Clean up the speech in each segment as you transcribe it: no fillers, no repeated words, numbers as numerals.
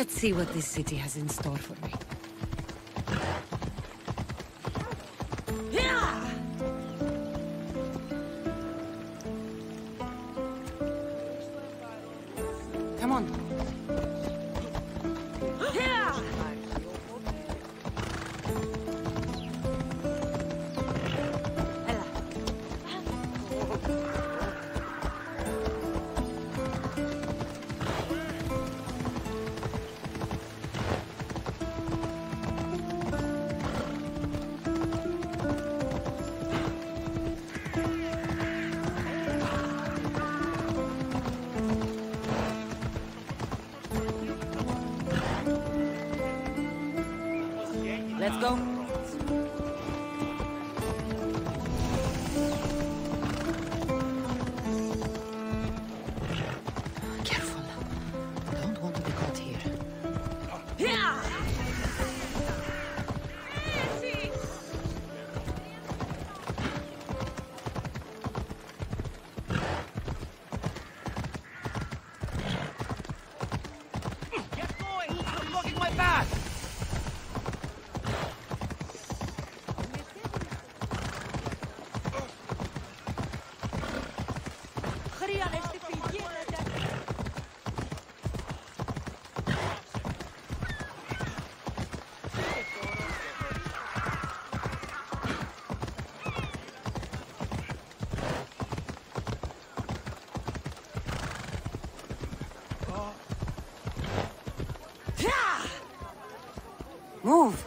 Let's see what this city has in store for me. Come on. Let's go. Careful. Don't want to be caught here. Get going! I'm blocking my back! Move!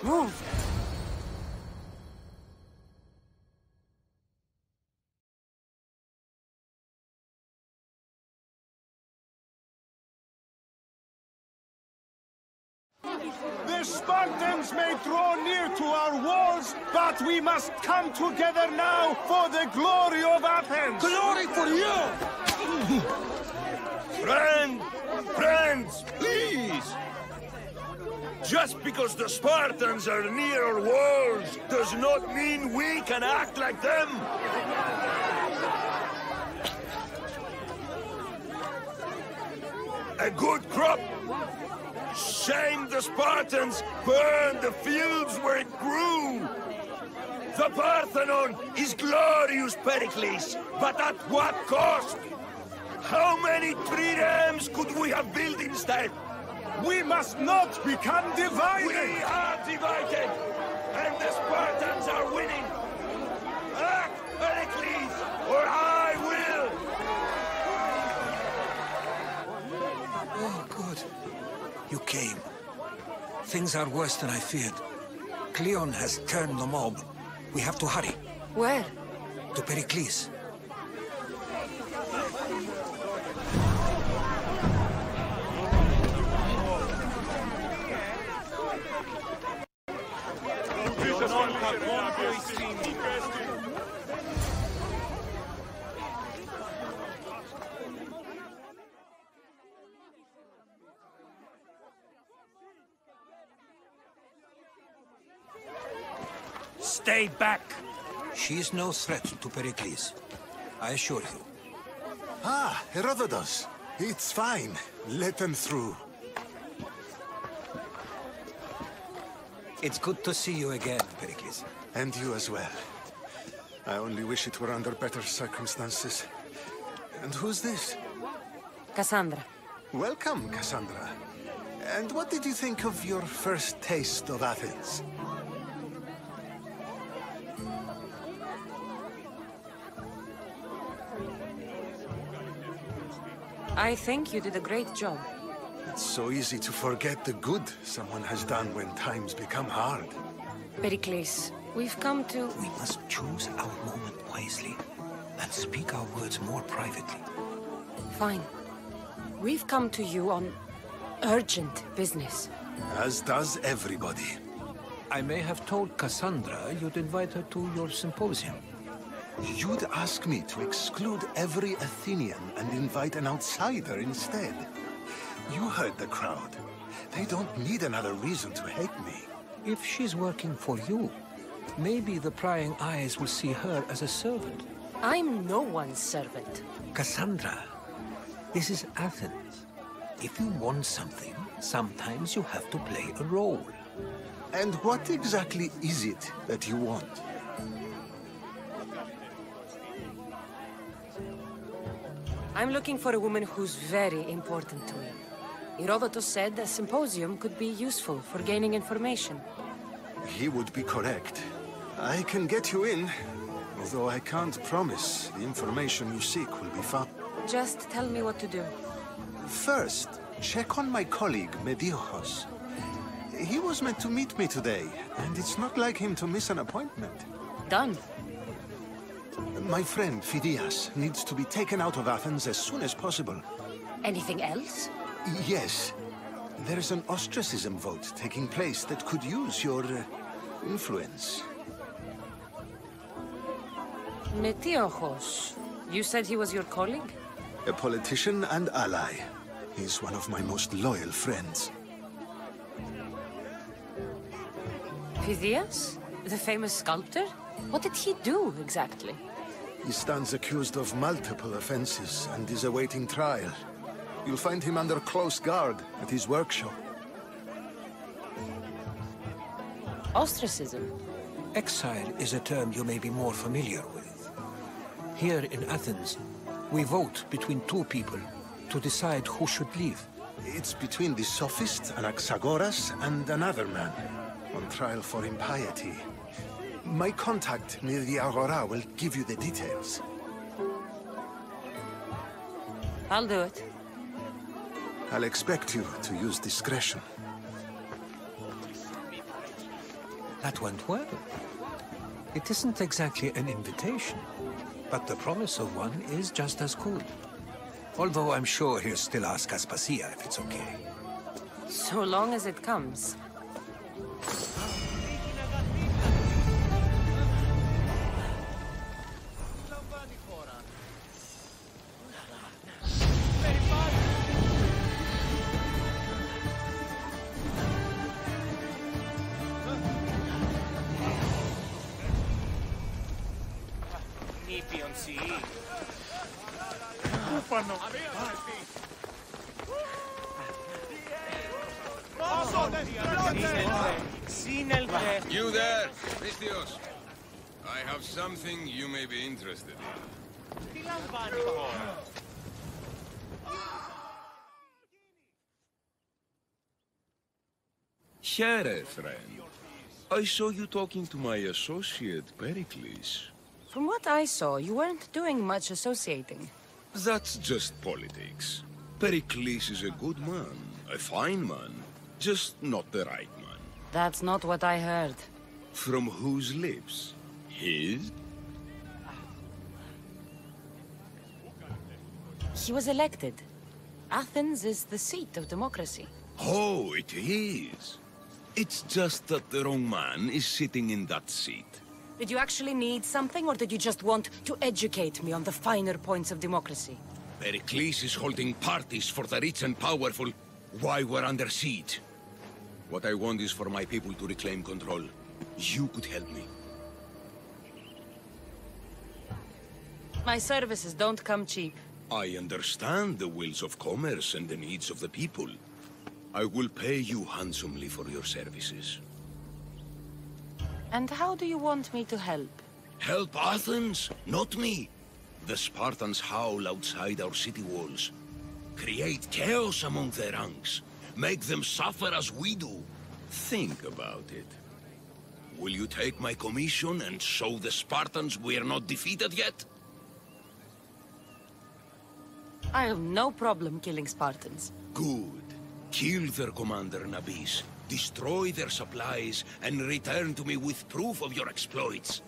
Move! The Spartans may draw near to our walls, but we must come together now for the glory of Athens! Glory for you! Friends, please! Just because the Spartans are near our walls does not mean we can act like them! A good crop! Shame the Spartans burned the fields where it grew! The Parthenon is glorious, Pericles, but at what cost? How many triremes could we have built instead? We must not become divided! We are divided, and the Spartans are winning! Act, Pericles, or I will! Oh, good. You came. Things are worse than I feared. Cleon has turned the mob. We have to hurry. Where? To Pericles. Stay back! She is no threat to Pericles. I assure you. Ah, Herodotus. It's fine. Let them through. It's good to see you again, Pericles. And you as well. I only wish it were under better circumstances. And who's this? Cassandra. Welcome, Cassandra. And what did you think of your first taste of Athens? I think you did a great job. It's so easy to forget the good someone has done when times become hard. Pericles, we've come to... We must choose our moment wisely and speak our words more privately. Fine. We've come to you on urgent business. As does everybody. I may have told Cassandra you'd invite her to your symposium. You'd ask me to exclude every Athenian and invite an outsider instead. You heard the crowd. They don't need another reason to hate me. If she's working for you, maybe the prying eyes will see her as a servant. I'm no one's servant. Cassandra, this is Athens. If you want something, sometimes you have to play a role. And what exactly is it that you want? I'm looking for a woman who's very important to me. Herodotus said a symposium could be useful for gaining information. He would be correct. I can get you in, although I can't promise the information you seek will be found. Just tell me what to do. First, check on my colleague, Metiochos. He was meant to meet me today, and it's not like him to miss an appointment. Done. My friend, Phidias, needs to be taken out of Athens as soon as possible. Anything else? Yes. There's an ostracism vote taking place that could use your influence. Metiochos. You said he was your colleague? A politician and ally. He's one of my most loyal friends. Phidias? The famous sculptor? What did he do, exactly? He stands accused of multiple offenses and is awaiting trial. You'll find him under close guard at his workshop. Ostracism? Exile is a term you may be more familiar with. Here in Athens, we vote between two people to decide who should leave. It's between the sophist Anaxagoras and another man, on trial for impiety. My contact near the Agora will give you the details. I'll do it. I'll expect you to use discretion. That went well. It isn't exactly an invitation, but the promise of one is just as good. Although I'm sure he'll still ask Aspasia if it's okay. So long as it comes. You there, Metiochos. I have something you may be interested in. Here, friend. I saw you talking to my associate, Pericles. From what I saw, you weren't doing much associating. That's just politics. Pericles is a good man, a fine man, just not the right man. That's not what I heard. From whose lips? His? He was elected. Athens is the seat of democracy. Oh, it is. It's just that the wrong man is sitting in that seat. Did you actually need something, or did you just want to educate me on the finer points of democracy? Pericles is holding parties for the rich and powerful while we're under siege. What I want is for my people to reclaim control. You could help me. My services don't come cheap. I understand the wills of commerce and the needs of the people. I will pay you handsomely for your services. And how do you want me to help? Help Athens, not me. The Spartans howl outside our city walls. Create chaos among their ranks. Make them suffer as we do. Think about it. Will you take my commission and show the Spartans we are not defeated yet? I have no problem killing Spartans. Good. Kill their commander Nabis, destroy their supplies, and return to me with proof of your exploits.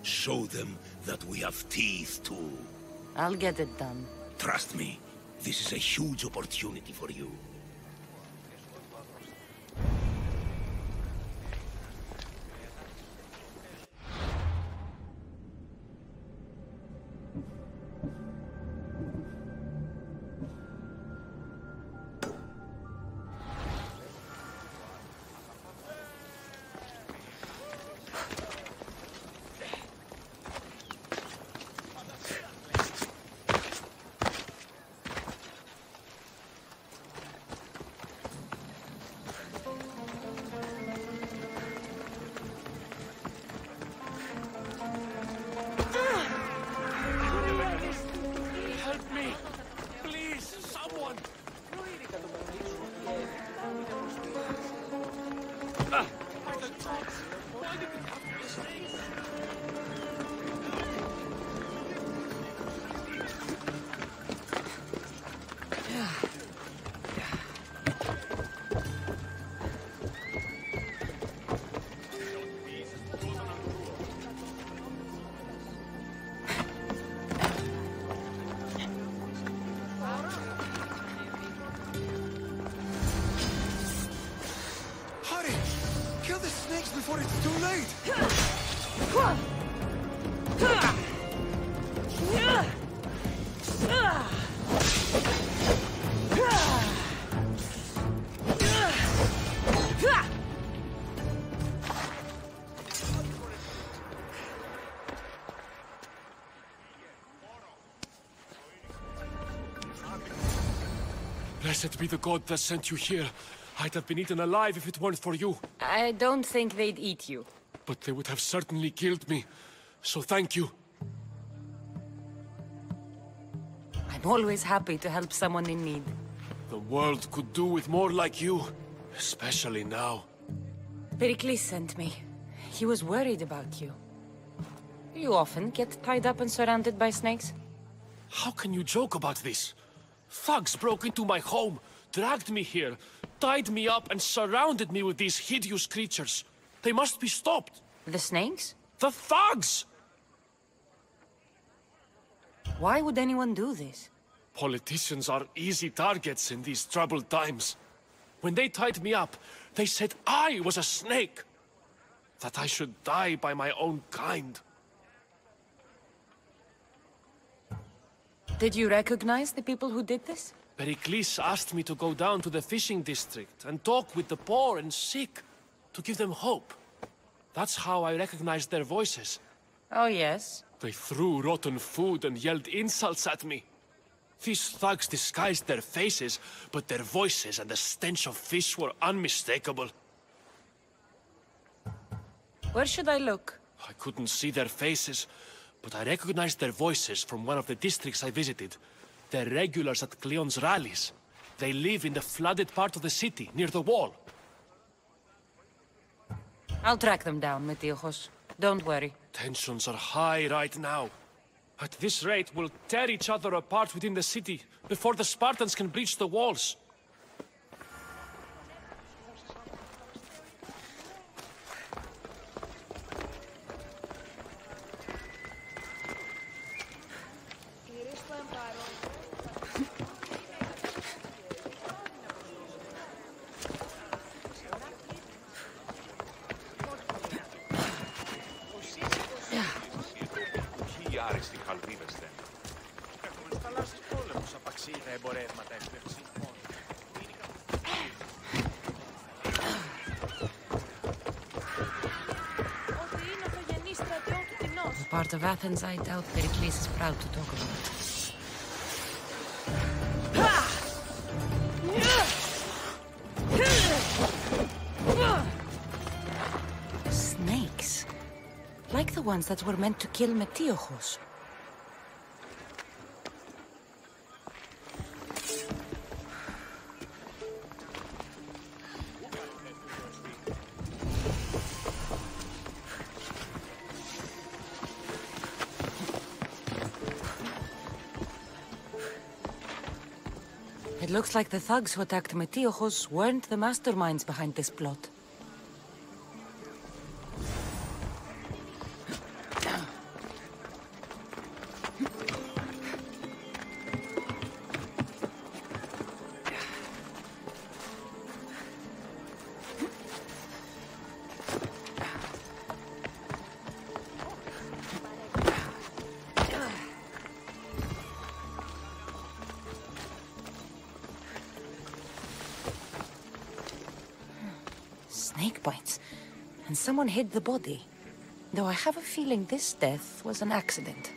Show them that we have teeth too. I'll get it done. Trust me, this is a huge opportunity for you. Before it's too late! Blessed be the god that sent you here. I'd have been eaten alive if it weren't for you. I don't think they'd eat you. But they would have certainly killed me. So thank you. I'm always happy to help someone in need. The world could do with more like you. Especially now. Pericles sent me. He was worried about you. You often get tied up and surrounded by snakes? How can you joke about this? Thugs broke into my home, dragged me here, tied me up and surrounded me with these hideous creatures. They must be stopped. The snakes? The thugs! Why would anyone do this? Politicians are easy targets in these troubled times. When they tied me up, they said I was a snake. That I should die by my own kind. Did you recognize the people who did this? Pericles asked me to go down to the fishing district and talk with the poor and sick, to give them hope. That's how I recognized their voices. Oh, yes? They threw rotten food and yelled insults at me. These thugs disguised their faces, but their voices and the stench of fish were unmistakable. Where should I look? I couldn't see their faces, but I recognized their voices from one of the districts I visited. They're regulars at Cleon's rallies. They live in the flooded part of the city, near the wall. I'll track them down, Metiochos. Don't worry. Tensions are high right now. At this rate, we'll tear each other apart within the city, before the Spartans can breach the walls. Part of Athens I doubt Pericles is proud to talk about. Snakes. Like the ones that were meant to kill Metiochos. It looks like the thugs who attacked Metiochos weren't the masterminds behind this plot. Snake bites. And someone hid the body. Though I have a feeling this death was an accident.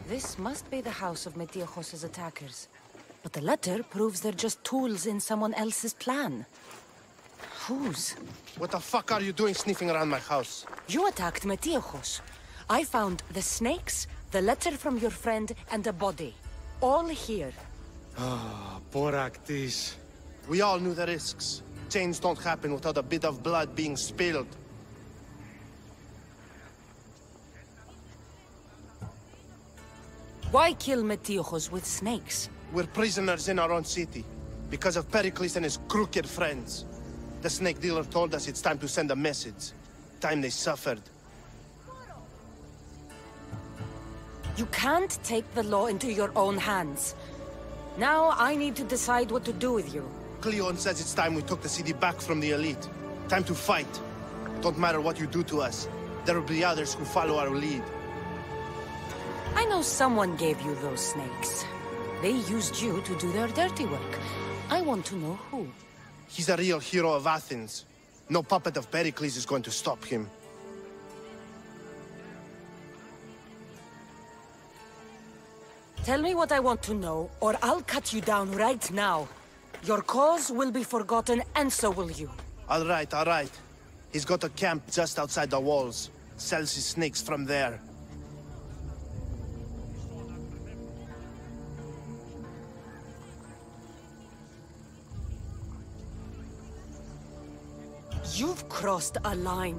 This must be the house of Metiochos' attackers. But the letter proves they're just tools in someone else's plan. Whose? What the fuck are you doing sniffing around my house? You attacked Metiochos. I found the snakes, the letter from your friend, and a body. All here. Ah, Boraktis. We all knew the risks. Change don't happen without a bit of blood being spilled. Why kill Metiochos with snakes? We're prisoners in our own city, because of Pericles and his crooked friends. The snake dealer told us it's time to send a message. Time they suffered. You can't take the law into your own hands. Now I need to decide what to do with you. Cleon says it's time we took the city back from the elite. Time to fight. Don't matter what you do to us. There will be others who follow our lead. I know someone gave you those snakes. They used you to do their dirty work. I want to know who. He's a real hero of Athens. No puppet of Pericles is going to stop him. Tell me what I want to know, or I'll cut you down right now. Your cause will be forgotten, and so will you. All right. He's got a camp just outside the walls. Sells his snakes from there. You've crossed a line.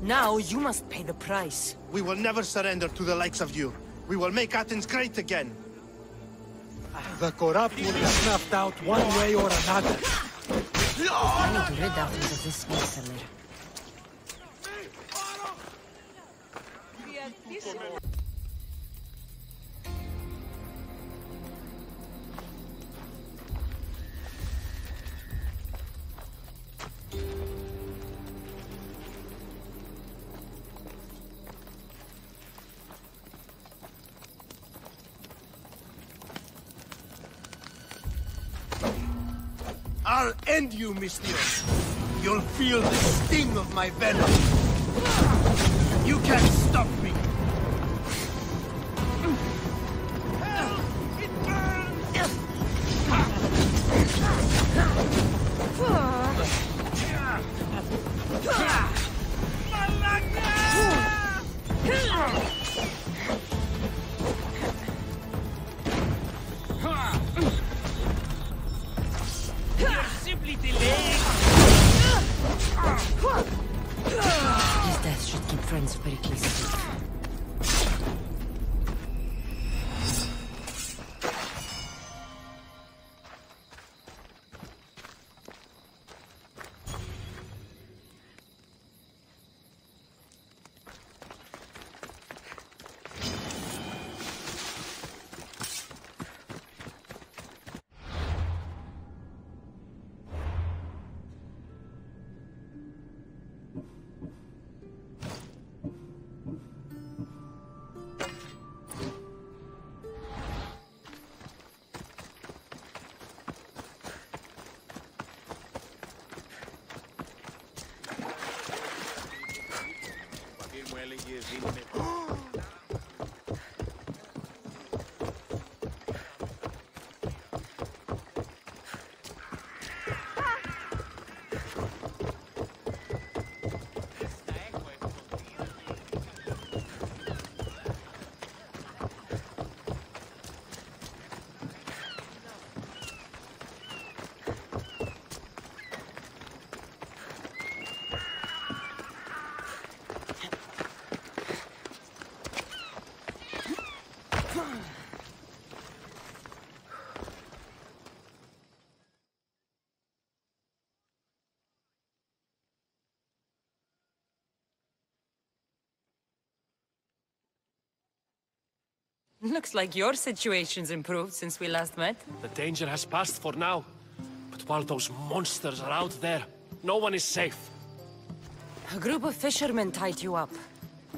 Now you must pay the price. We will never surrender to the likes of you. We will make Athens great again. The corrupt will be snuffed out one way or another. I need to rid Athens of this snake seller. I'll end you, Metiochos. You'll feel the sting of my venom. You can't stop me. It burns! His death should keep friends of Pericles safe. Looks like your situation's improved since we last met. The danger has passed for now. But while those monsters are out there, no one is safe. A group of fishermen tied you up.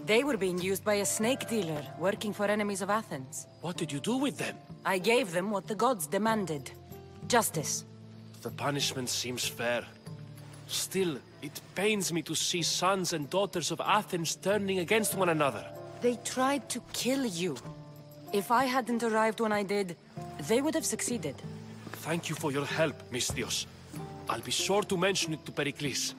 They were being used by a snake dealer, working for enemies of Athens. What did you do with them? I gave them what the gods demanded. Justice. The punishment seems fair. Still, it pains me to see sons and daughters of Athens turning against one another. They tried to kill you. If I hadn't arrived when I did, they would have succeeded. Thank you for your help, Metiochos. I'll be sure to mention it to Pericles.